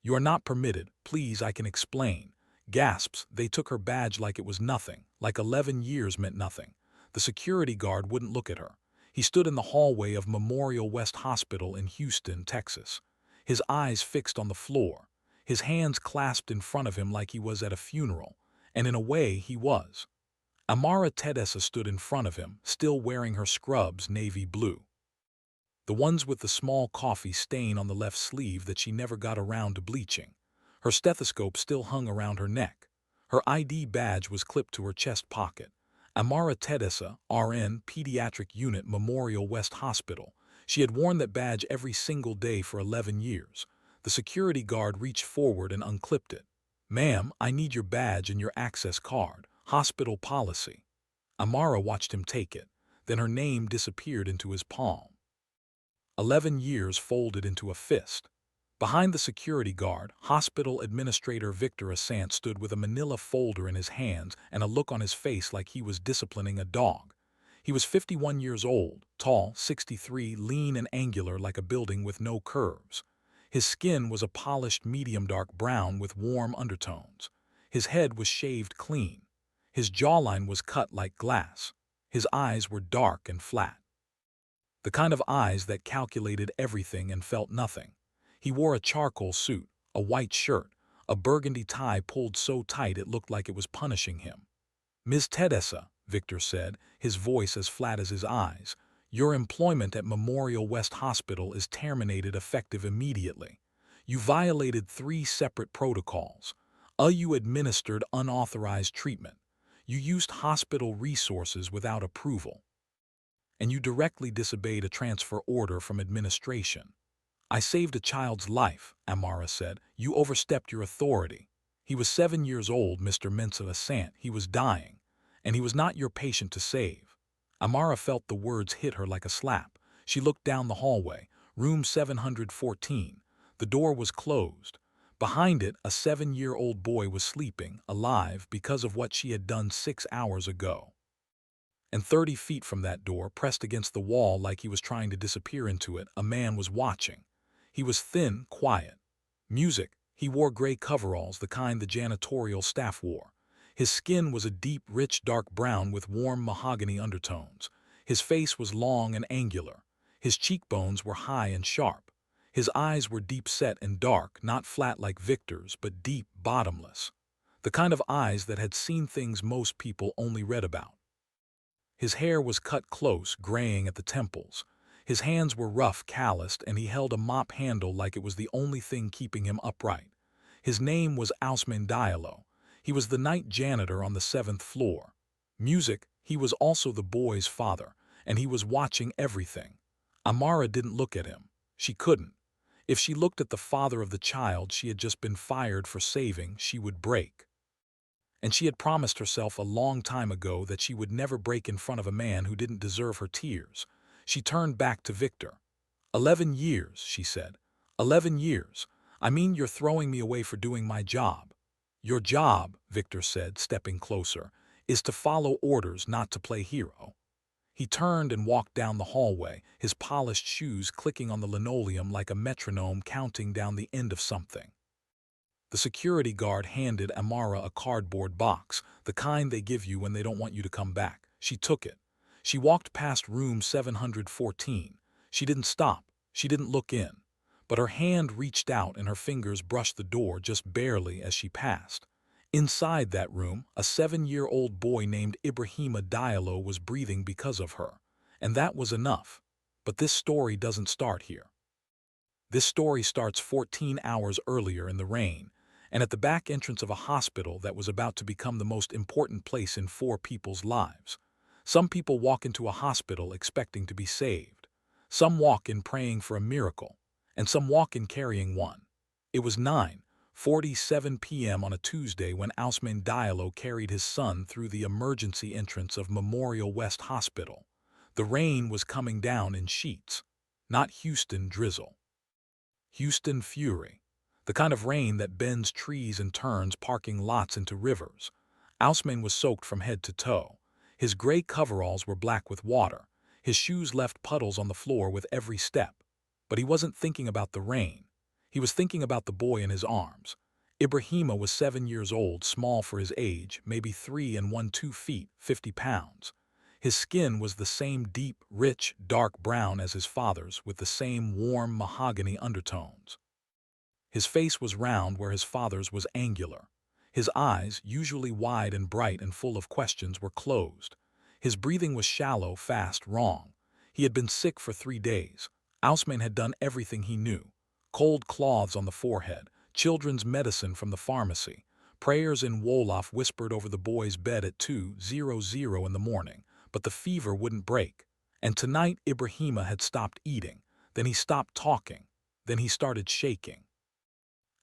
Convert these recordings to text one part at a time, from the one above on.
"You are not permitted. Please, I can explain." Gasps, they took her badge like it was nothing, like 11 years meant nothing. The security guard wouldn't look at her. He stood in the hallway of Memorial West Hospital in Houston, Texas, his eyes fixed on the floor, his hands clasped in front of him like he was at a funeral, and in a way he was. Amara Tedessa stood in front of him, still wearing her scrubs navy blue. The ones with the small coffee stain on the left sleeve that she never got around to bleaching. Her stethoscope still hung around her neck. Her ID badge was clipped to her chest pocket. Amara Tedessa, RN, Pediatric Unit, Memorial West Hospital. She had worn that badge every single day for 11 years. The security guard reached forward and unclipped it. "Ma'am, I need your badge and your access card. Hospital policy." Amara watched him take it. Then her name disappeared into his palm. 11 years folded into a fist. Behind the security guard, Hospital Administrator Victor Asante stood with a manila folder in his hands and a look on his face like he was disciplining a dog. He was 51 years old, tall, 63, lean and angular like a building with no curves. His skin was a polished medium dark brown with warm undertones. His head was shaved clean. His jawline was cut like glass. His eyes were dark and flat. The kind of eyes that calculated everything and felt nothing. He wore a charcoal suit, a white shirt, a burgundy tie pulled so tight it looked like it was punishing him. "Ms. Tedessa," Victor said, his voice as flat as his eyes, "your employment at Memorial West Hospital is terminated effective immediately. You violated 3 separate protocols. You administered unauthorized treatment. You used hospital resources without approval. And you directly disobeyed a transfer order from administration." "I saved a child's life," Amara said. "You overstepped your authority. He was 7 years old, Mr. Mensa Asante. He was dying. And he was not your patient to save." Amara felt the words hit her like a slap. She looked down the hallway. Room 714. The door was closed. Behind it, a 7-year-old boy was sleeping, alive, because of what she had done 6 hours ago. And 30 feet from that door, pressed against the wall like he was trying to disappear into it, a man was watching. He was thin, quiet. Music. He wore gray coveralls, the kind the janitorial staff wore. His skin was a deep, rich, dark brown with warm mahogany undertones. His face was long and angular. His cheekbones were high and sharp. His eyes were deep-set and dark, not flat like Victor's, but deep, bottomless. The kind of eyes that had seen things most people only read about. His hair was cut close, graying at the temples. His hands were rough, calloused, and he held a mop handle like it was the only thing keeping him upright. His name was Ousmane Diallo. He was the night janitor on the 7th floor. Music. He was also the boy's father, and he was watching everything. Amara didn't look at him. She couldn't. If she looked at the father of the child she had just been fired for saving, she would break. And she had promised herself a long time ago that she would never break in front of a man who didn't deserve her tears. She turned back to Victor. 11 years, she said. 11 years. I mean, you're throwing me away for doing my job." "Your job," Victor said, stepping closer, "is to follow orders, not to play hero." He turned and walked down the hallway, his polished shoes clicking on the linoleum like a metronome counting down the end of something. The security guard handed Amara a cardboard box, the kind they give you when they don't want you to come back. She took it. She walked past room 714. She didn't stop. She didn't look in. But her hand reached out and her fingers brushed the door just barely as she passed. Inside that room, a 7-year-old boy named Ibrahima Diallo was breathing because of her. And that was enough. But this story doesn't start here. This story starts 14 hours earlier in the rain, and at the back entrance of a hospital that was about to become the most important place in 4 people's lives. Some people walk into a hospital expecting to be saved. Some walk in praying for a miracle, and some walk in carrying one. It was 9:47 p.m. on a Tuesday when Ousmane Diallo carried his son through the emergency entrance of Memorial West Hospital. The rain was coming down in sheets, not Houston drizzle. Houston fury. The kind of rain that bends trees and turns parking lots into rivers. Ousmane was soaked from head to toe. His gray coveralls were black with water. His shoes left puddles on the floor with every step. But he wasn't thinking about the rain. He was thinking about the boy in his arms. Ibrahima was 7 years old, small for his age, maybe 3 and 1/2 feet, 50 pounds. His skin was the same deep, rich, dark brown as his father's, with the same warm mahogany undertones. His face was round where his father's was angular. His eyes, usually wide and bright and full of questions, were closed. His breathing was shallow, fast, wrong. He had been sick for 3 days. Ousmane had done everything he knew. Cold cloths on the forehead, children's medicine from the pharmacy, prayers in Wolof whispered over the boy's bed at 2:00 in the morning, but the fever wouldn't break. And tonight Ibrahima had stopped eating, then he stopped talking, then he started shaking.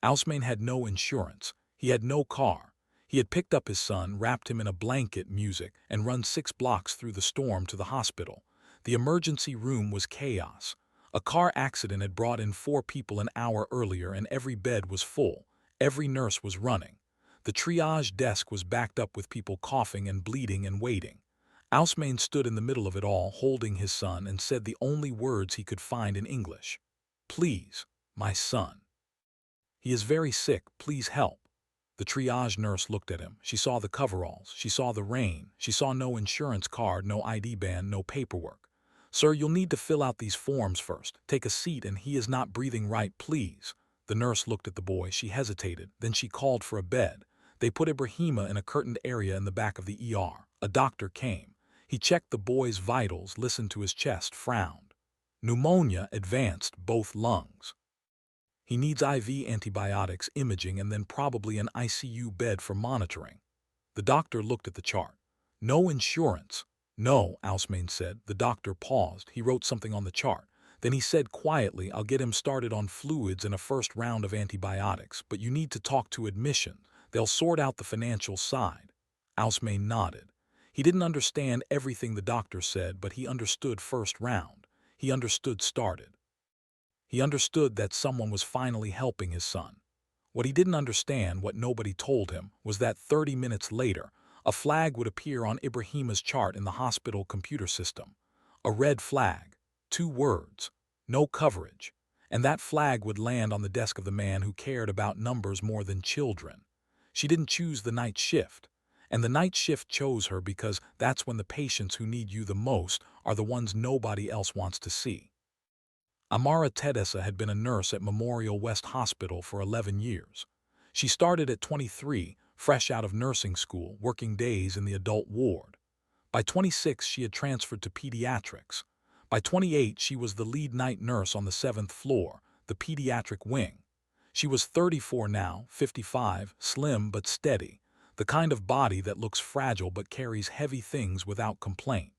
Ousmane had no insurance. He had no car. He had picked up his son, wrapped him in a blanket, music, and run 6 blocks through the storm to the hospital. The emergency room was chaos. A car accident had brought in 4 people an hour earlier and every bed was full. Every nurse was running. The triage desk was backed up with people coughing and bleeding and waiting. Ousmane stood in the middle of it all, holding his son, and said the only words he could find in English. "Please, my son. He is very sick, please help." The triage nurse looked at him. She saw the coveralls. She saw the rain. She saw no insurance card, no ID band, no paperwork. "Sir, you'll need to fill out these forms first. Take a seat, and he is not breathing right, please." The nurse looked at the boy. She hesitated. Then she called for a bed. They put Ibrahima in a curtained area in the back of the ER. A doctor came. He checked the boy's vitals, listened to his chest, frowned. "Pneumonia, advanced, both lungs. He needs IV antibiotics, imaging, and then probably an ICU bed for monitoring." The doctor looked at the chart. "No insurance." "No," Ousmane said. The doctor paused. He wrote something on the chart. Then he said quietly, "I'll get him started on fluids and a first round of antibiotics, but you need to talk to admission. They'll sort out the financial side." Ousmane nodded. He didn't understand everything the doctor said, but he understood first round. He understood started. He understood that someone was finally helping his son. What he didn't understand, what nobody told him, was that 30 minutes later, a flag would appear on Ibrahima's chart in the hospital computer system. A red flag. 2 words. No coverage. And that flag would land on the desk of the man who cared about numbers more than children. She didn't choose the night shift. And the night shift chose her because that's when the patients who need you the most are the ones nobody else wants to see. Amara Tedessa had been a nurse at Memorial West Hospital for 11 years. She started at 23, fresh out of nursing school, working days in the adult ward. By 26, she had transferred to pediatrics. By 28, she was the lead night nurse on the 7th floor, the pediatric wing. She was 34 now, 55, slim but steady, the kind of body that looks fragile but carries heavy things without complaint.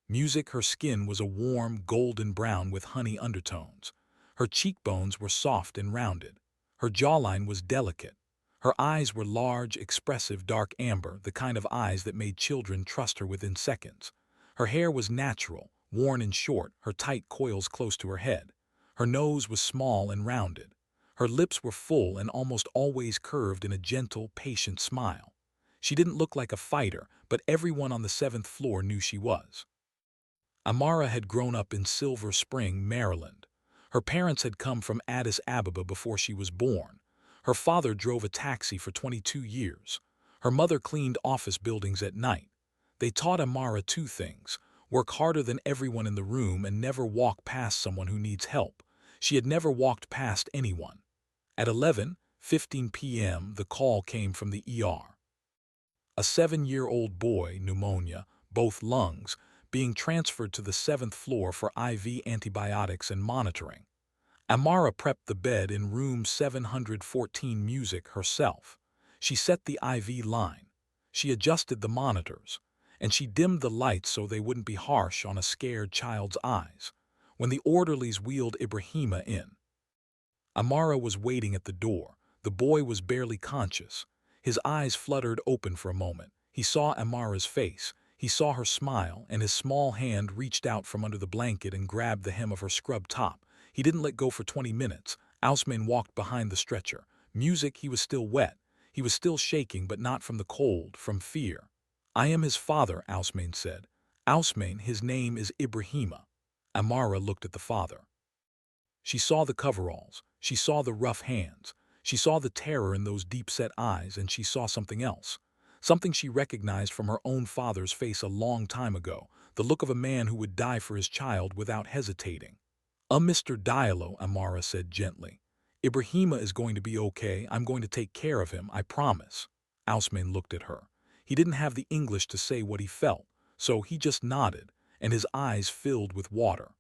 Music, her skin was a warm, golden brown with honey undertones. Her cheekbones were soft and rounded. Her jawline was delicate. Her eyes were large, expressive, dark amber, the kind of eyes that made children trust her within seconds. Her hair was natural, worn in short, her tight coils close to her head. Her nose was small and rounded. Her lips were full and almost always curved in a gentle, patient smile. She didn't look like a fighter, but everyone on the 7th floor knew she was. Amara had grown up in Silver Spring, Maryland. Her parents had come from Addis Ababa before she was born. Her father drove a taxi for 22 years. Her mother cleaned office buildings at night. They taught Amara 2 things: work harder than everyone in the room and never walk past someone who needs help. She had never walked past anyone. At 11:15 p.m., the call came from the ER. A 7-year-old boy, pneumonia, both lungs, being transferred to the 7th floor for IV antibiotics and monitoring. Amara prepped the bed in room 714 music herself. She set the IV line. She adjusted the monitors. And she dimmed the lights so they wouldn't be harsh on a scared child's eyes. When the orderlies wheeled Ibrahima in, Amara was waiting at the door. The boy was barely conscious. His eyes fluttered open for a moment. He saw Amara's face. He saw her smile, and his small hand reached out from under the blanket and grabbed the hem of her scrub top. He didn't let go for 20 minutes. Ousmane walked behind the stretcher. Music, he was still wet. He was still shaking, but not from the cold, from fear. "I am his father," Ousmane said. "Ousmane, his name is Ibrahima." Amara looked at the father. She saw the coveralls. She saw the rough hands. She saw the terror in those deep-set eyes, and she saw something else. Something she recognized from her own father's face a long time ago, the look of a man who would die for his child without hesitating. Mr. Diallo," Amara said gently. "Ibrahima is going to be okay. I'm going to take care of him, I promise." Ousmane looked at her. He didn't have the English to say what he felt, so he just nodded, and his eyes filled with water.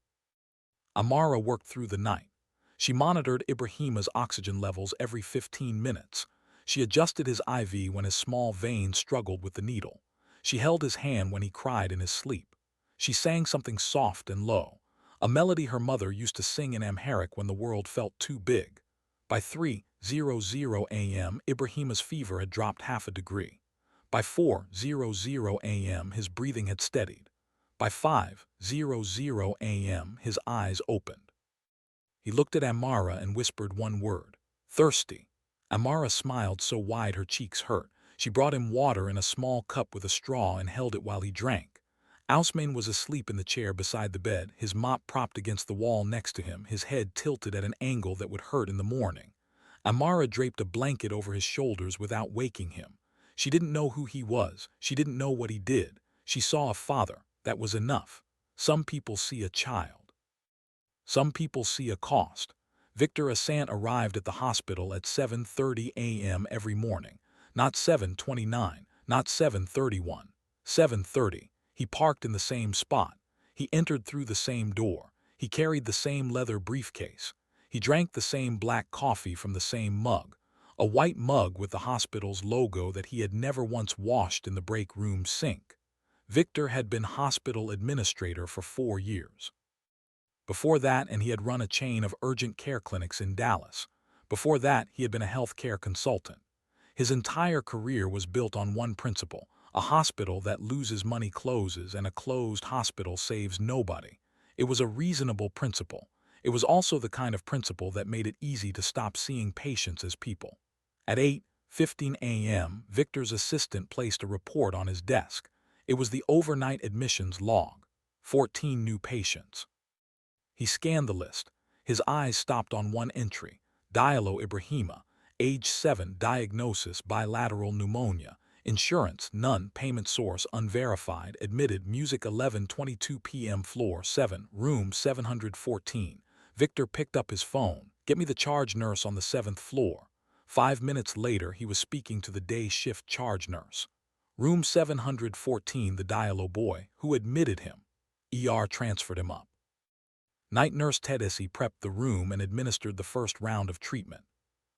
Amara worked through the night. She monitored Ibrahima's oxygen levels every 15 minutes. She adjusted his IV when his small veins struggled with the needle. She held his hand when he cried in his sleep. She sang something soft and low, a melody her mother used to sing in Amharic when the world felt too big. By 3:00 a.m., Ibrahima's fever had dropped half a degree. By 4:00 a.m., his breathing had steadied. By 5:00 a.m., his eyes opened. He looked at Amara and whispered one word: "Thirsty." Amara smiled so wide her cheeks hurt. She brought him water in a small cup with a straw and held it while he drank. Ousmane was asleep in the chair beside the bed, his mop propped against the wall next to him, his head tilted at an angle that would hurt in the morning. Amara draped a blanket over his shoulders without waking him. She didn't know who he was. She didn't know what he did. She saw a father. That was enough. Some people see a child. Some people see a cost. Victor Assant arrived at the hospital at 7:30 a.m. every morning. Not 7:29, not 7:31. 7:30. He parked in the same spot. He entered through the same door. He carried the same leather briefcase. He drank the same black coffee from the same mug. A white mug with the hospital's logo that he had never once washed in the break room sink. Victor had been hospital administrator for 4 years. Before that, he had run a chain of urgent care clinics in Dallas. Before that, he had been a healthcare consultant. His entire career was built on one principle: a hospital that loses money closes, and a closed hospital saves nobody. It was a reasonable principle. It was also the kind of principle that made it easy to stop seeing patients as people. At 8:15 a.m., Victor's assistant placed a report on his desk. It was the overnight admissions log. 14 new patients. He scanned the list. His eyes stopped on one entry: Diallo Ibrahima, age 7, diagnosis bilateral pneumonia, insurance none, payment source unverified, admitted, music 11:22 p.m., floor 7, room 714. Victor picked up his phone. "Get me the charge nurse on the 7th floor." 5 minutes later, he was speaking to the day shift charge nurse. Room 714, the Diallo boy, who admitted him. ER transferred him up. Night nurse Tedeschi prepped the room and administered the first round of treatment.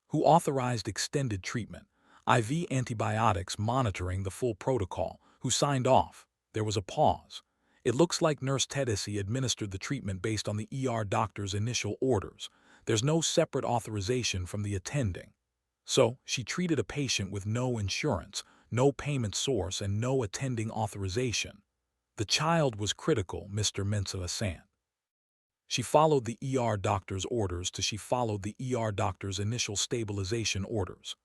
Who authorized extended treatment? IV antibiotics, monitoring the full protocol. Who signed off? There was a pause. It looks like Nurse Tedeschi administered the treatment based on the ER doctor's initial orders. There's no separate authorization from the attending. So, she treated a patient with no insurance, no payment source, and no attending authorization. The child was critical, Mr. Mensah Assant. She followed the ER doctor's orders till she followed the ER doctor's initial stabilization orders.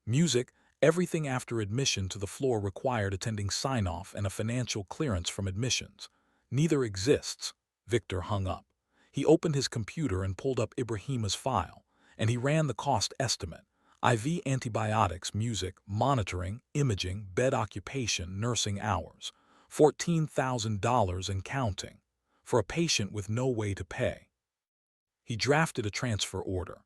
Music, everything after admission to the floor required attending sign-off and a financial clearance from admissions. Neither exists. Victor hung up. He opened his computer and pulled up Ibrahima's file, and he ran the cost estimate. IV antibiotics, music, monitoring, imaging, bed occupation, nursing hours. $14,000 and counting. For a patient with no way to pay. He drafted a transfer order.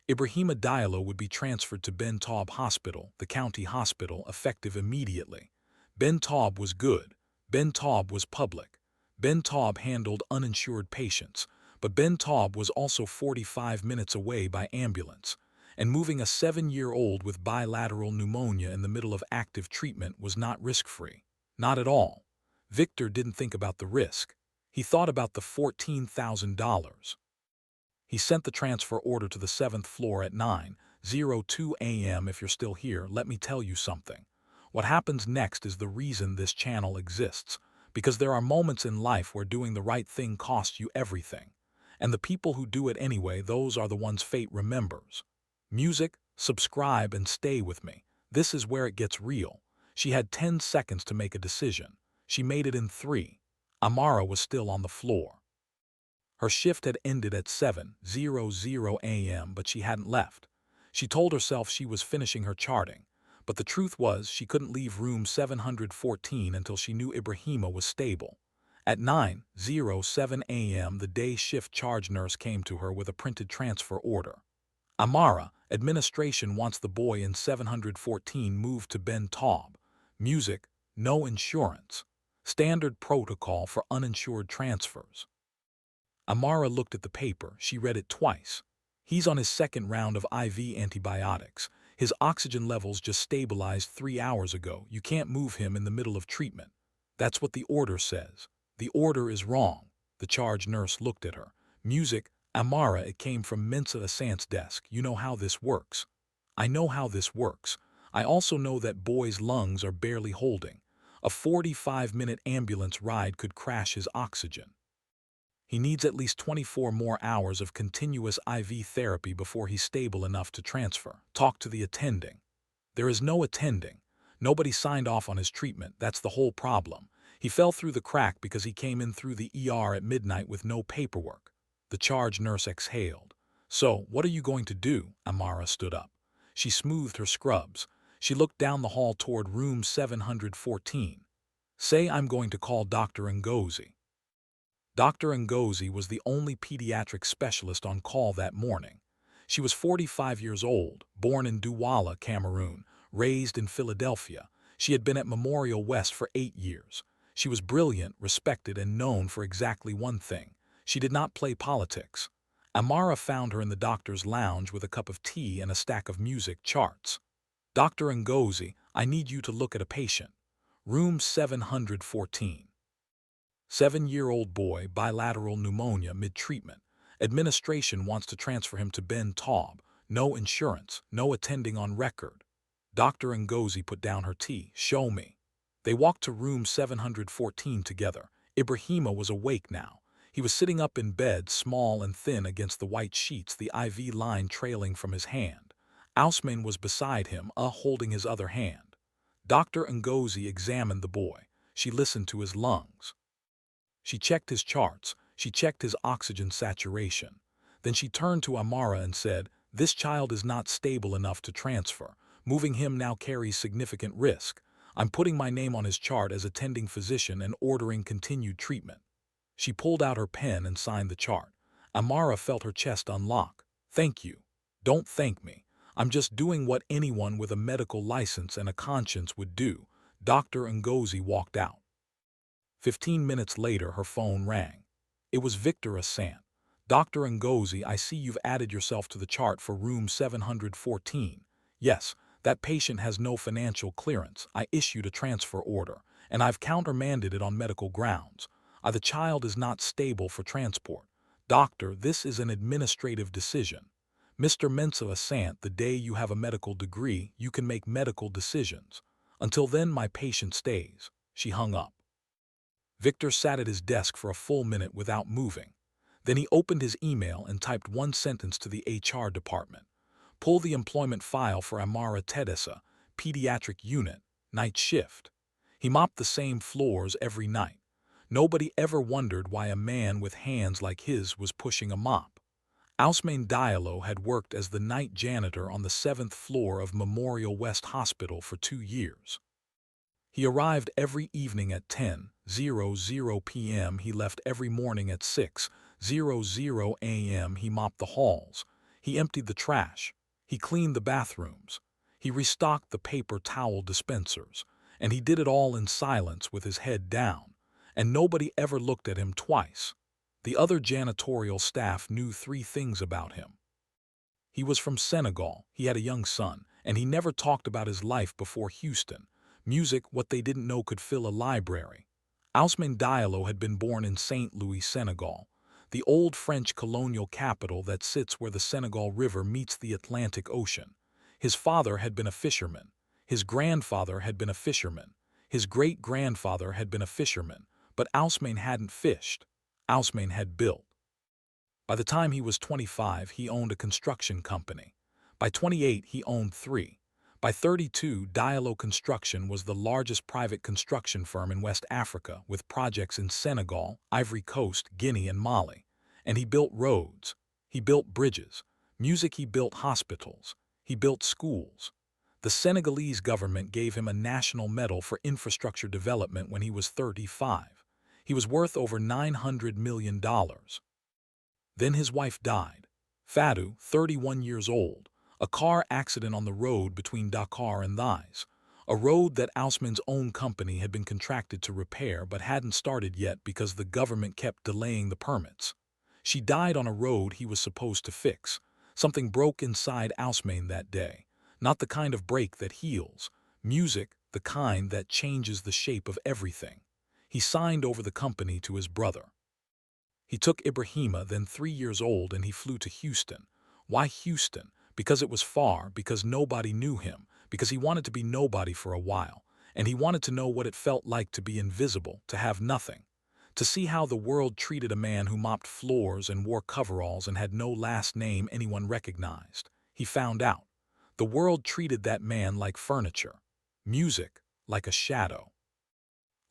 Ibrahima Diallo would be transferred to Ben Taub Hospital, the county hospital, effective immediately. Ben Taub was good. Ben Taub was public. Ben Taub handled uninsured patients, but Ben Taub was also 45 minutes away by ambulance, and moving a 7-year-old with bilateral pneumonia in the middle of active treatment was not risk-free. Not at all. Victor didn't think about the risk. He thought about the $14,000. He sent the transfer order to the 7th floor at 9:02 a.m. If you're still here, let me tell you something. What happens next is the reason this channel exists, because there are moments in life where doing the right thing costs you everything. And the people who do it anyway, those are the ones fate remembers. Music, subscribe, and stay with me. This is where it gets real. She had 10 seconds to make a decision. She made it in 3. Amara was still on the floor. Her shift had ended at 7:00 a.m., but she hadn't left. She told herself she was finishing her charting, but the truth was she couldn't leave room 714 until she knew Ibrahima was stable. At 9:07 a.m., the day shift charge nurse came to her with a printed transfer order. Amara, administration wants the boy in 714 moved to Ben Taub. Music, no insurance. Standard protocol for uninsured transfers. Amara looked at the paper. She read it twice. He's on his second round of IV antibiotics. His oxygen levels just stabilized 3 hours ago. You can't move him in the middle of treatment. That's what the order says. The order is wrong. The charge nurse looked at her. Music, Amara, it came from Mensa Asant's desk. You know how this works. I know how this works. I also know that boy's lungs are barely holding. A 45-minute ambulance ride could crash his oxygen. He needs at least 24 more hours of continuous IV therapy before he's stable enough to transfer. Talk to the attending. There is no attending. Nobody signed off on his treatment. That's the whole problem. He fell through the crack because he came in through the ER at midnight with no paperwork. The charge nurse exhaled. So, what are you going to do? Amara stood up. She smoothed her scrubs. She looked down the hall toward room 714. Say I'm going to call Dr. Ngozi. Dr. Ngozi was the only pediatric specialist on call that morning. She was 45 years old, born in Douala, Cameroon, raised in Philadelphia. She had been at Memorial West for 8 years. She was brilliant, respected, and known for exactly one thing. She did not play politics. Amara found her in the doctor's lounge with a cup of tea and a stack of music charts. Dr. Ngozi, I need you to look at a patient. Room 714. 7-year-old boy, bilateral pneumonia mid-treatment. Administration wants to transfer him to Ben Taub. No insurance, no attending on record. Dr. Ngozi put down her tea. Show me. They walked to room 714 together. Ibrahima was awake now. He was sitting up in bed, small and thin against the white sheets, the IV line trailing from his hand. Ousmane was beside him, holding his other hand. Dr. Ngozi examined the boy. She listened to his lungs. She checked his charts. She checked his oxygen saturation. Then she turned to Amara and said, "This child is not stable enough to transfer. Moving him now carries significant risk. I'm putting my name on his chart as attending physician and ordering continued treatment." She pulled out her pen and signed the chart. Amara felt her chest unlock. "Thank you. Don't thank me. I'm just doing what anyone with a medical license and a conscience would do." Dr. Ngozi walked out. 15 minutes later, her phone rang. It was Victor Asant. "Dr. Ngozi, I see you've added yourself to the chart for room 714. Yes, that patient has no financial clearance. I issued a transfer order, and I've countermanded it on medical grounds. The child is not stable for transport. Doctor, this is an administrative decision. Mr. Mensa Asant, the day you have a medical degree, you can make medical decisions. Until then, my patient stays." She hung up. Victor sat at his desk for a full minute without moving. Then he opened his email and typed one sentence to the HR department. "Pull the employment file for Amara Tedessa, pediatric unit, night shift." He mopped the same floors every night. Nobody ever wondered why a man with hands like his was pushing a mop. Ousmane Diallo had worked as the night janitor on the 7th floor of Memorial West Hospital for 2 years. He arrived every evening at 10:00 p.m. He left every morning at 6:00 a.m. He mopped the halls. He emptied the trash. He cleaned the bathrooms. He restocked the paper towel dispensers. And he did it all in silence with his head down. And nobody ever looked at him twice. The other janitorial staff knew 3 things about him. He was from Senegal, he had a young son, and he never talked about his life before Houston. Music, what they didn't know could fill a library. Ousmane Diallo had been born in Saint Louis, Senegal, the old French colonial capital that sits where the Senegal River meets the Atlantic Ocean. His father had been a fisherman. His grandfather had been a fisherman. His great-grandfather had been a fisherman. But Ousmane hadn't fished. Ousmane had built. By the time he was 25, he owned a construction company. By 28, he owned 3. By 32, Diallo Construction was the largest private construction firm in West Africa, with projects in Senegal, Ivory Coast, Guinea, and Mali. And he built roads. He built bridges. Music, he built hospitals. He built schools. The Senegalese government gave him a national medal for infrastructure development when he was 35. He was worth over $900 million. Then his wife died. Fatu, 31 years old, a car accident on the road between Dakar and Thies, a road that Ousmane's own company had been contracted to repair but hadn't started yet because the government kept delaying the permits. She died on a road he was supposed to fix. Something broke inside Ousmane that day, not the kind of break that heals, music, the kind that changes the shape of everything. He signed over the company to his brother. He took Ibrahima, then 3 years old, and he flew to Houston. Why Houston? Because it was far, because nobody knew him, because he wanted to be nobody for a while, and he wanted to know what it felt like to be invisible, to have nothing, to see how the world treated a man who mopped floors and wore coveralls and had no last name anyone recognized. He found out. The world treated that man like furniture, music like a shadow,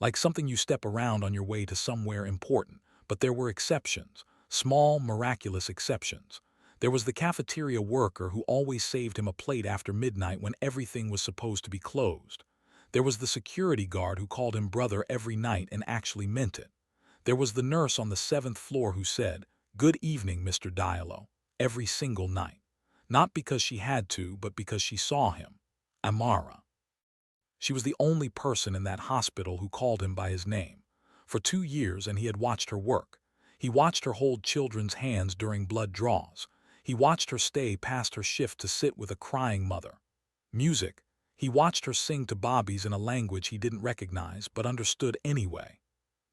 like something you step around on your way to somewhere important. But there were exceptions, small, miraculous exceptions. There was the cafeteria worker who always saved him a plate after midnight when everything was supposed to be closed. There was the security guard who called him brother every night and actually meant it. There was the nurse on the 7th floor who said, "Good evening, Mr. Diallo," every single night. Not because she had to, but because she saw him. Amara. She was the only person in that hospital who called him by his name. For 2 years, and he had watched her work. He watched her hold children's hands during blood draws. He watched her stay past her shift to sit with a crying mother. Music. He watched her sing to bobbies in a language he didn't recognize but understood anyway.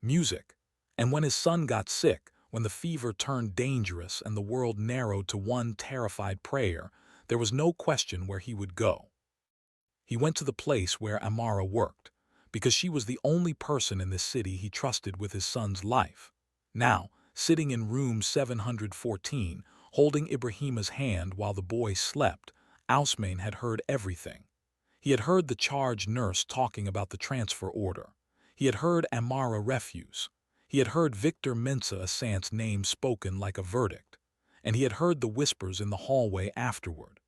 Music. And when his son got sick, when the fever turned dangerous and the world narrowed to one terrified prayer, there was no question where he would go. He went to the place where Amara worked, because she was the only person in this city he trusted with his son's life. Now, sitting in room 714, holding Ibrahima's hand while the boy slept, Ousmane had heard everything. He had heard the charge nurse talking about the transfer order. He had heard Amara refuse. He had heard Victor Mensa Assant's name spoken like a verdict. And he had heard the whispers in the hallway afterward.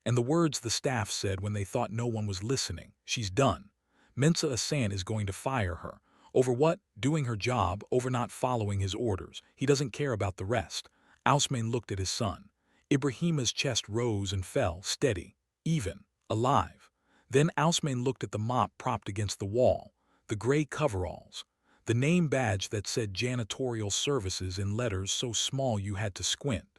And the words the staff said when they thought no one was listening: "She's done. Mensa Assant is going to fire her. Over what? Doing her job, over not following his orders. He doesn't care about the rest." Ousmane looked at his son. Ibrahima's chest rose and fell, steady, even, alive. Then Ousmane looked at the mop propped against the wall, the gray coveralls, the name badge that said janitorial services in letters so small you had to squint.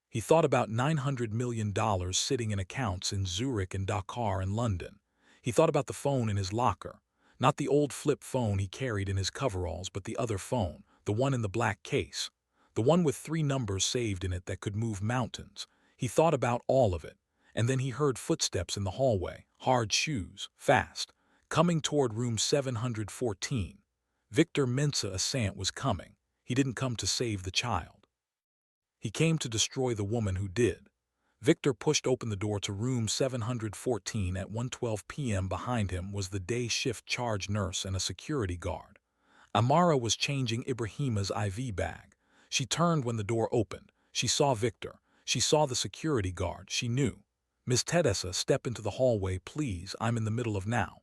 He thought about $900 million sitting in accounts in Zurich and Dakar and London. He thought about the phone in his locker, not the old flip phone he carried in his coveralls, but the other phone, the one in the black case, the one with 3 numbers saved in it that could move mountains. He thought about all of it, and then he heard footsteps in the hallway, hard shoes, fast, coming toward room 714. Victor Mensa Assant was coming. He didn't come to save the child. He came to destroy the woman who did. Victor pushed open the door to room 714 at 1:12 p.m. Behind him was the day shift charge nurse and a security guard. Amara was changing Ibrahima's IV bag. She turned when the door opened. She saw Victor. She saw the security guard. She knew. "Ms. Tedessa, step into the hallway, please. I'm in the middle of now."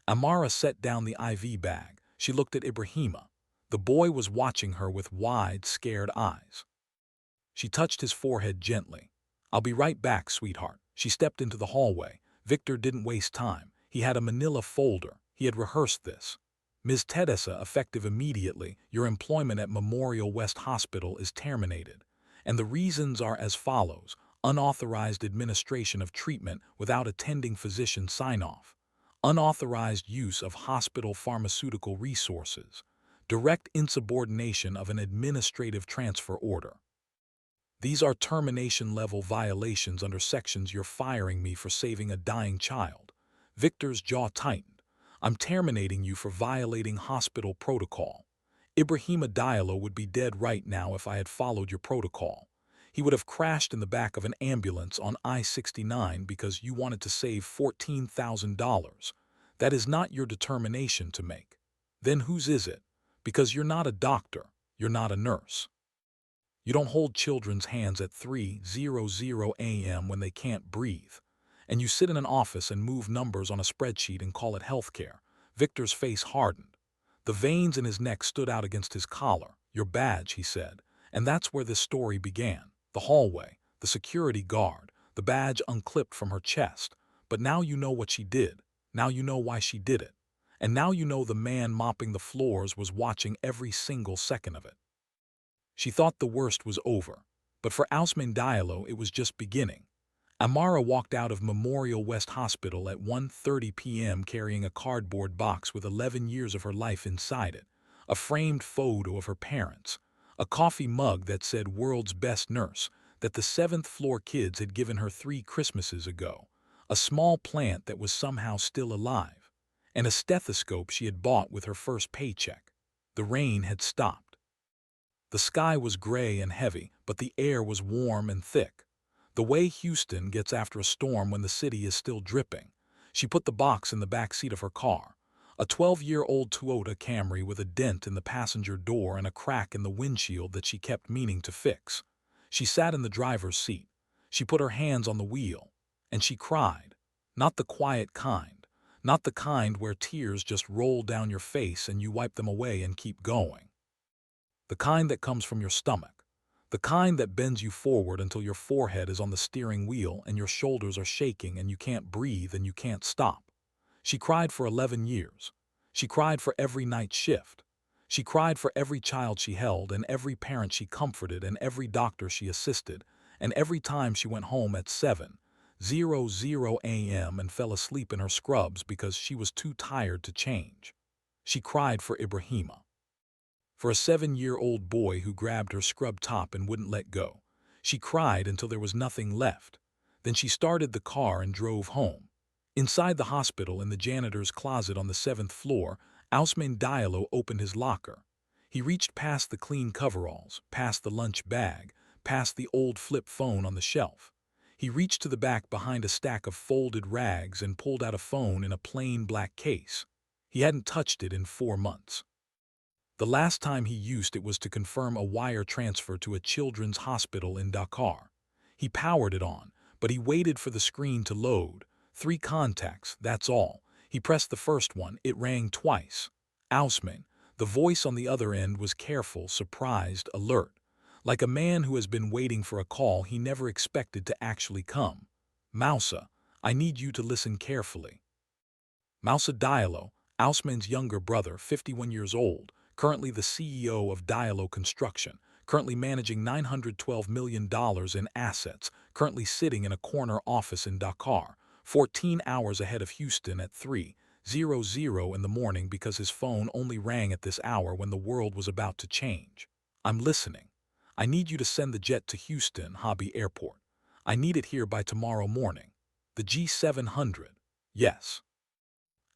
Amara set down the IV bag. She looked at Ibrahima. The boy was watching her with wide, scared eyes. She touched his forehead gently. "I'll be right back, sweetheart." She stepped into the hallway. Victor didn't waste time. He had a manila folder. He had rehearsed this. "Ms. Tedessa, effective immediately, your employment at Memorial West Hospital is terminated. And the reasons are as follows: unauthorized administration of treatment without attending physician sign-off, unauthorized use of hospital pharmaceutical resources, direct insubordination of an administrative transfer order. These are termination-level violations under sections. You're firing me for saving a dying child." Victor's jaw tightened. "I'm terminating you for violating hospital protocol. Ibrahima Diallo would be dead right now if I had followed your protocol. He would have crashed in the back of an ambulance on I-69 because you wanted to save $14,000. That is not your determination to make. Then whose is it? Because you're not a doctor, you're not a nurse." You don't hold children's hands at 3:00 a.m. when they can't breathe. And you sit in an office and move numbers on a spreadsheet and call it healthcare. Victor's face hardened. The veins in his neck stood out against his collar. Your badge, he said. And that's where this story began. The hallway, the security guard, the badge unclipped from her chest. But now you know what she did. Now you know why she did it. And now you know the man mopping the floors was watching every single second of it. She thought the worst was over. But for Ousmane Diallo, it was just beginning. Amara walked out of Memorial West Hospital at 1:30 p.m. carrying a cardboard box with 11 years of her life inside it, a framed photo of her parents, a coffee mug that said "World's Best Nurse" that the 7th floor kids had given her 3 Christmases ago, a small plant that was somehow still alive, and a stethoscope she had bought with her first paycheck. The rain had stopped. The sky was gray and heavy, but the air was warm and thick. The way Houston gets after a storm when the city is still dripping. She put the box in the back seat of her car, a 12-year-old Toyota Camry with a dent in the passenger door and a crack in the windshield that she kept meaning to fix. She sat in the driver's seat. She put her hands on the wheel, and she cried. Not the quiet kind, not the kind where tears just roll down your face and you wipe them away and keep going. The kind that comes from your stomach. The kind that bends you forward until your forehead is on the steering wheel and your shoulders are shaking and you can't breathe and you can't stop. She cried for 11 years. She cried for every night shift. She cried for every child she held and every parent she comforted and every doctor she assisted, and every time she went home at 7:00 a.m. and fell asleep in her scrubs because she was too tired to change. She cried for Ibrahima. For a 7-year-old boy who grabbed her scrub top and wouldn't let go. She cried until there was nothing left. Then she started the car and drove home. Inside the hospital, in the janitor's closet on the 7th floor, Ousmane Diallo opened his locker. He reached past the clean coveralls, past the lunch bag, past the old flip phone on the shelf. He reached to the back behind a stack of folded rags and pulled out a phone in a plain black case. He hadn't touched it in 4 months. The last time he used it was to confirm a wire transfer to a children's hospital in Dakar. He powered it on, but he waited for the screen to load. 3 contacts, that's all. He pressed the first one, it rang twice. Ousmane. The voice on the other end was careful, surprised, alert. Like a man who has been waiting for a call he never expected to actually come. Moussa, I need you to listen carefully. Moussa Diallo, Ousmane's younger brother, 51 years old, currently the CEO of Diallo Construction, currently managing $912 million in assets, currently sitting in a corner office in Dakar, 14 hours ahead of Houston at 3:00 in the morning because his phone only rang at this hour when the world was about to change. I'm listening. I need you to send the jet to Houston Hobby Airport. I need it here by tomorrow morning. The G700. Yes.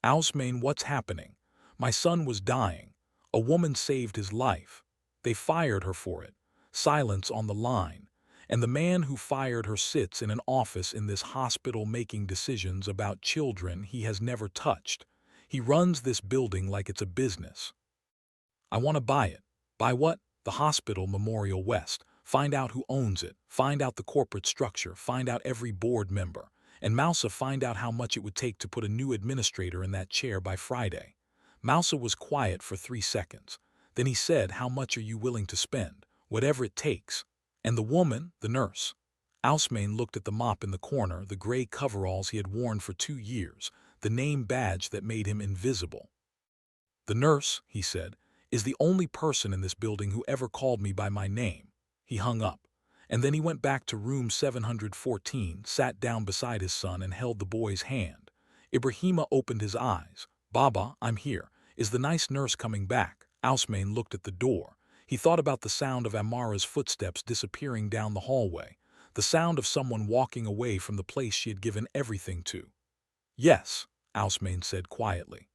Ousmane, what's happening? My son was dying. A woman saved his life. They fired her for it. Silence on the line. And the man who fired her sits in an office in this hospital making decisions about children he has never touched. He runs this building like it's a business. I want to buy it. Buy what? The hospital, Memorial West. Find out who owns it. Find out the corporate structure. Find out every board member. And Moussa, find out how much it would take to put a new administrator in that chair by Friday. Moussa was quiet for 3 seconds. Then he said, how much are you willing to spend? Whatever it takes. And the woman, the nurse. Ousmane looked at the mop in the corner, the gray coveralls he had worn for 2 years, the name badge that made him invisible. The nurse, he said, is the only person in this building who ever called me by my name. He hung up. And then he went back to room 714, sat down beside his son and held the boy's hand. Ibrahima opened his eyes. Baba, I'm here. Is the nice nurse coming back? Ousmane looked at the door. He thought about the sound of Amara's footsteps disappearing down the hallway, the sound of someone walking away from the place she had given everything to. Yes, Ousmane said quietly.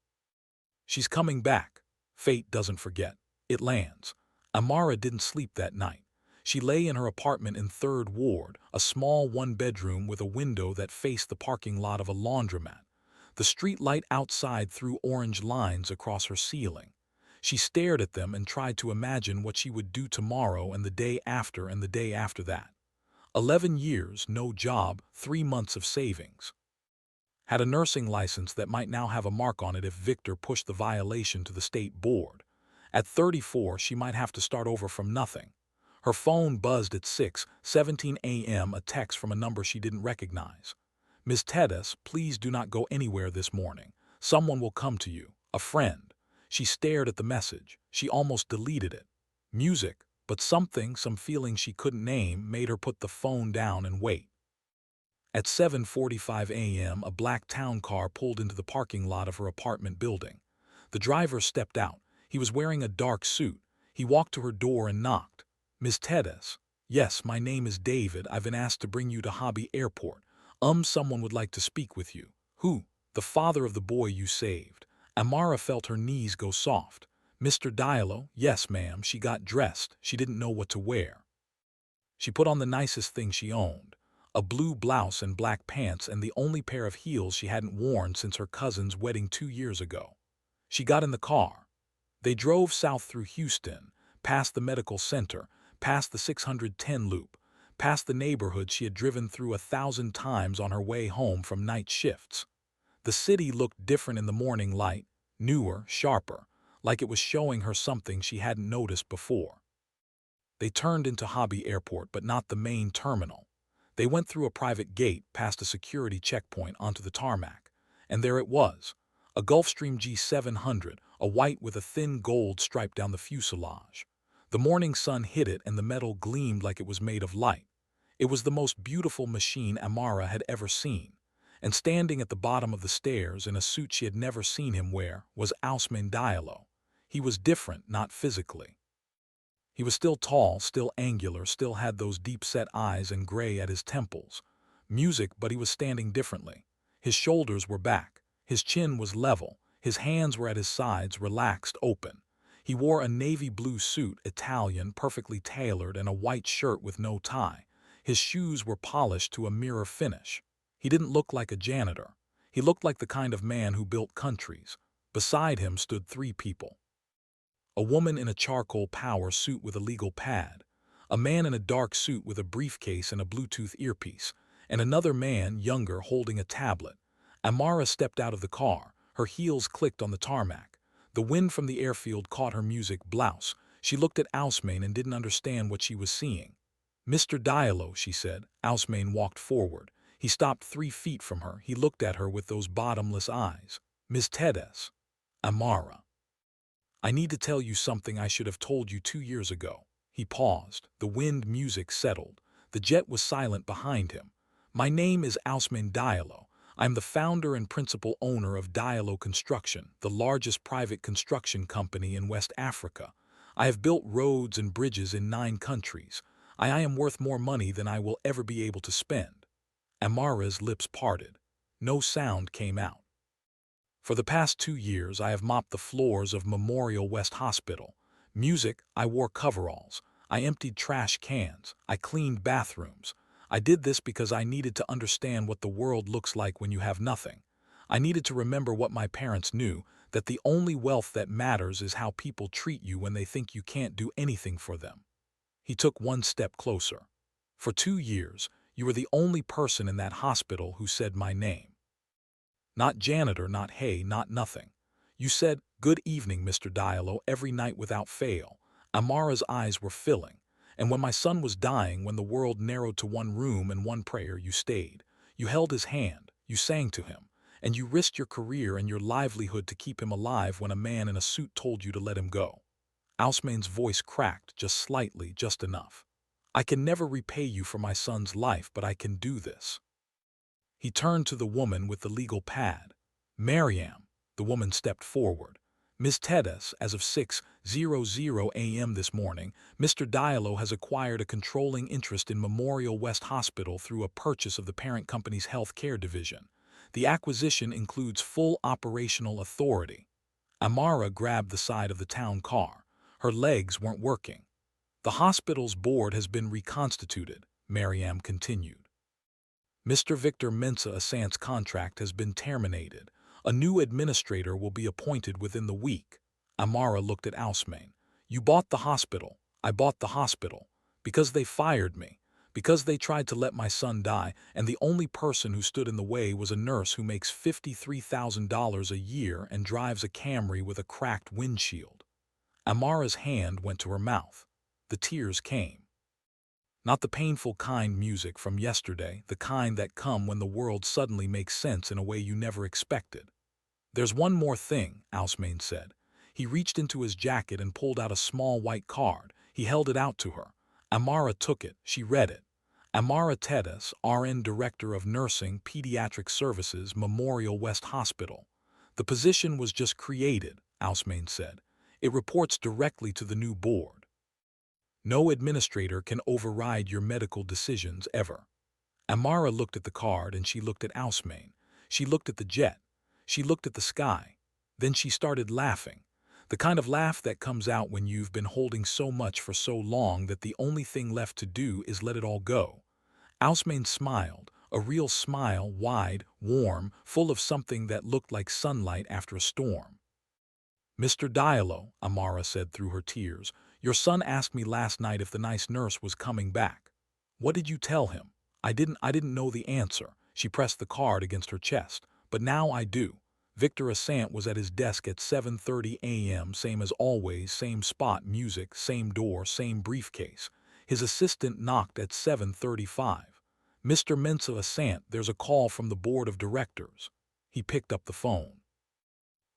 She's coming back. Fate doesn't forget. It lands. Amara didn't sleep that night. She lay in her apartment in 3rd Ward, a small 1-bedroom with a window that faced the parking lot of a laundromat. The street light outside threw orange lines across her ceiling. She stared at them and tried to imagine what she would do tomorrow and the day after and the day after that. 11 years, no job, 3 months of savings. Had a nursing license that might now have a mark on it if Victor pushed the violation to the state board. At 34, she might have to start over from nothing. Her phone buzzed at 6:17 a.m., a text from a number she didn't recognize. "Ms. Teddes, please do not go anywhere this morning. Someone will come to you, a friend." She stared at the message. She almost deleted it. Music, but some feeling she couldn't name, made her put the phone down and wait. At 7:45 a.m., a black town car pulled into the parking lot of her apartment building. The driver stepped out. He was wearing a dark suit. He walked to her door and knocked. "Ms. Teddes." "Yes, my name is David. I've been asked to bring you to Hobby Airport. Someone would like to speak with you." "Who?" "The father of the boy you saved." Amara felt her knees go soft. "Mr. Diallo?" "Yes, ma'am." She got dressed. She didn't know what to wear. She put on the nicest thing she owned, a blue blouse and black pants, and the only pair of heels she hadn't worn since her cousin's wedding 2 years ago. She got in the car. They drove south through Houston, past the medical center, past the 610 loop, past the neighborhood she had driven through 1,000 times on her way home from night shifts. The city looked different in the morning light, newer, sharper, like it was showing her something she hadn't noticed before. They turned into Hobby Airport, but not the main terminal. They went through a private gate, past a security checkpoint, onto the tarmac. And there it was, a Gulfstream G700, a white with a thin gold stripe down the fuselage. The morning sun hit it and the metal gleamed like it was made of light. It was the most beautiful machine Amara had ever seen. And standing at the bottom of the stairs in a suit she had never seen him wear was Ousmane Diallo. He was different, not physically. He was still tall, still angular, still had those deep-set eyes and gray at his temples. Music, but he was standing differently. His shoulders were back. His chin was level. His hands were at his sides, relaxed, open. He wore a navy blue suit, Italian, perfectly tailored, and a white shirt with no tie. His shoes were polished to a mirror finish. He didn't look like a janitor. He looked like the kind of man who built countries. Beside him stood 3 people. A woman in a charcoal power suit with a legal pad, a man in a dark suit with a briefcase and a Bluetooth earpiece, and another man, younger, holding a tablet. Amara stepped out of the car. Her heels clicked on the tarmac. The wind from the airfield caught her music blouse. She looked at Ousmane and didn't understand what she was seeing. "Mr. Diallo," she said. Ousmane walked forward. He stopped 3 feet from her. He looked at her with those bottomless eyes. "Ms. Teddes." "Amara. I need to tell you something I should have told you 2 years ago." He paused. The wind music settled. The jet was silent behind him. "My name is Ousmane Diallo. I'm the founder and principal owner of Diallo Construction, the largest private construction company in West Africa. I have built roads and bridges in 9 countries. I am worth more money than I will ever be able to spend." Amara's lips parted. No sound came out. "For the past 2 years, I have mopped the floors of Memorial West Hospital. Music, I wore coveralls. I emptied trash cans. I cleaned bathrooms. I did this because I needed to understand what the world looks like when you have nothing. I needed to remember what my parents knew, that the only wealth that matters is how people treat you when they think you can't do anything for them." He took 1 step closer. "For 2 years, you were the only person in that hospital who said my name. Not janitor, not hey, not nothing. You said, 'Good evening, Mr. Diallo,' every night without fail." Amara's eyes were filling. "And when my son was dying, when the world narrowed to 1 room and 1 prayer, you stayed. You held his hand, you sang to him, and you risked your career and your livelihood to keep him alive when a man in a suit told you to let him go." Ousmane's voice cracked, just slightly, just enough. "I can never repay you for my son's life, but I can do this." He turned to the woman with the legal pad. "Mariam." The woman stepped forward. "Ms. Teddes, as of 6:00 a.m. this morning, Mr. Diallo has acquired a controlling interest in Memorial West Hospital through a purchase of the parent company's health care division. The acquisition includes full operational authority." Amara grabbed the side of the town car. Her legs weren't working. "The hospital's board has been reconstituted," Mariam continued. "Mr. Victor Mensah Assant's contract has been terminated. A new administrator will be appointed within the week." Amara looked at Ousmane. You bought the hospital. I bought the hospital. Because they fired me. Because they tried to let my son die, and the only person who stood in the way was a nurse who makes $53,000 a year and drives a Camry with a cracked windshield. Amara's hand went to her mouth. The tears came. Not the painful kind music from yesterday, the kind that come when the world suddenly makes sense in a way you never expected. There's one more thing, Ousmane said. He reached into his jacket and pulled out a small white card. He held it out to her. Amara took it. She read it. Amara Tedes, RN Director of Nursing, Pediatric Services, Memorial West Hospital. The position was just created, Ousmane said. It reports directly to the new board. No administrator can override your medical decisions ever. Amara looked at the card and she looked at Ousmane. She looked at the jet. She looked at the sky. Then she started laughing. The kind of laugh that comes out when you've been holding so much for so long that the only thing left to do is let it all go. Ousmane smiled, a real smile, wide, warm, full of something that looked like sunlight after a storm. Mr. Diallo, Amara said through her tears, your son asked me last night if the nice nurse was coming back. What did you tell him? I didn't know the answer. She pressed the card against her chest. But now I do. Victor Assant was at his desk at 7:30 a.m., same as always, same spot, music, same door, same briefcase. His assistant knocked at 7:35. Mr. Mensa Assant, there's a call from the board of directors. He picked up the phone.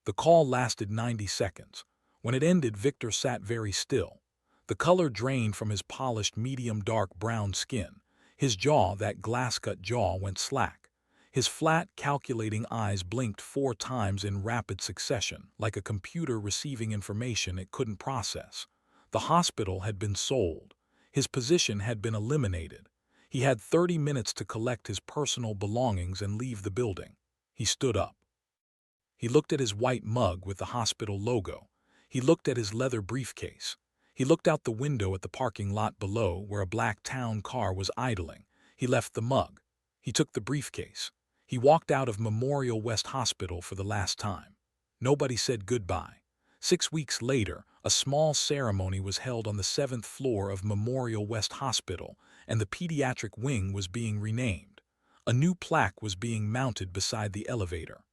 The call lasted 90 seconds. When it ended, Victor sat very still. The color drained from his polished medium-dark brown skin. His jaw, that glass-cut jaw, went slack. His flat, calculating eyes blinked 4 times in rapid succession, like a computer receiving information it couldn't process. The hospital had been sold. His position had been eliminated. He had 30 minutes to collect his personal belongings and leave the building. He stood up. He looked at his white mug with the hospital logo. He looked at his leather briefcase. He looked out the window at the parking lot below where a black town car was idling. He left the mug. He took the briefcase. He walked out of Memorial West Hospital for the last time. Nobody said goodbye. 6 weeks later, a small ceremony was held on the 7th floor of Memorial West Hospital, and the pediatric wing was being renamed. A new plaque was being mounted beside the elevator.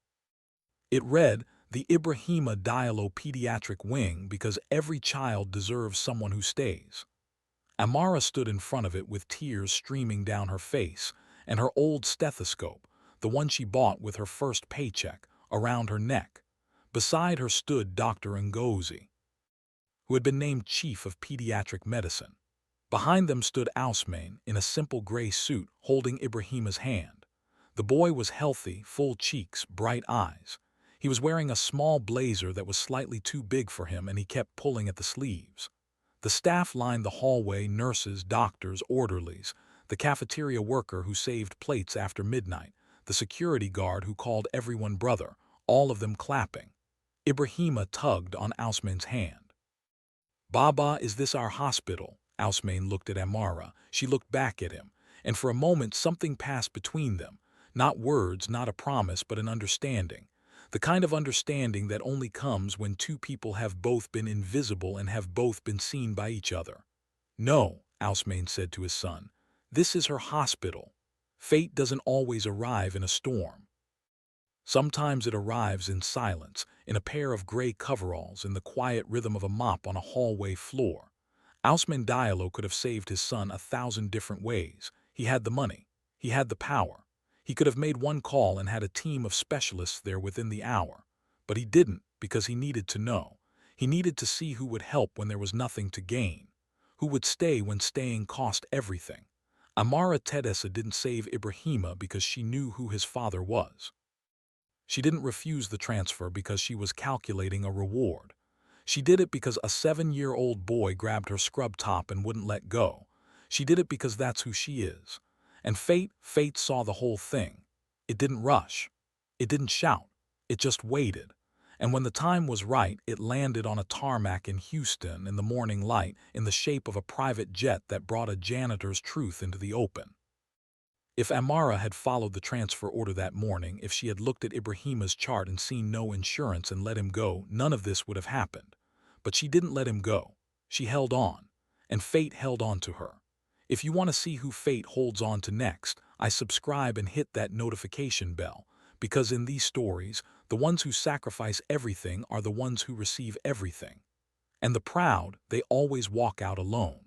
It read, the Ibrahima Diallo Pediatric Wing, because every child deserves someone who stays. Amara stood in front of it with tears streaming down her face, and her old stethoscope, the one she bought with her first paycheck, around her neck. Beside her stood Dr. Ngozi, who had been named Chief of Pediatric Medicine. Behind them stood Ousmane in a simple gray suit holding Ibrahima's hand. The boy was healthy, full cheeks, bright eyes. He was wearing a small blazer that was slightly too big for him, and he kept pulling at the sleeves. The staff lined the hallway, nurses, doctors, orderlies, the cafeteria worker who saved plates after midnight, the security guard who called everyone brother, all of them clapping. Ibrahima tugged on Ousmane's hand. Baba, is this our hospital? Ousmane looked at Amara. She looked back at him, and for a moment something passed between them. Not words, not a promise, but an understanding. The kind of understanding that only comes when two people have both been invisible and have both been seen by each other. No, Ousmane said to his son. This is her hospital. Fate doesn't always arrive in a storm. Sometimes it arrives in silence, in a pair of gray coveralls, in the quiet rhythm of a mop on a hallway floor. Ousmane Diallo could have saved his son 1,000 different ways. He had the money. He had the power. He could have made one call and had a team of specialists there within the hour. But he didn't, because he needed to know. He needed to see who would help when there was nothing to gain. Who would stay when staying cost everything. Amara Tedessa didn't save Ibrahima because she knew who his father was. She didn't refuse the transfer because she was calculating a reward. She did it because a 7-year-old boy grabbed her scrub top and wouldn't let go. She did it because that's who she is. And fate saw the whole thing. It didn't rush. It didn't shout. It just waited. And when the time was right, it landed on a tarmac in Houston in the morning light in the shape of a private jet that brought a janitor's truth into the open. If Amara had followed the transfer order that morning, if she had looked at Ibrahima's chart and seen no insurance and let him go, none of this would have happened. But she didn't let him go. She held on, and fate held on to her. If you want to see who fate holds on to next, I subscribe and hit that notification bell, because in these stories, the ones who sacrifice everything are the ones who receive everything. And the proud, they always walk out alone.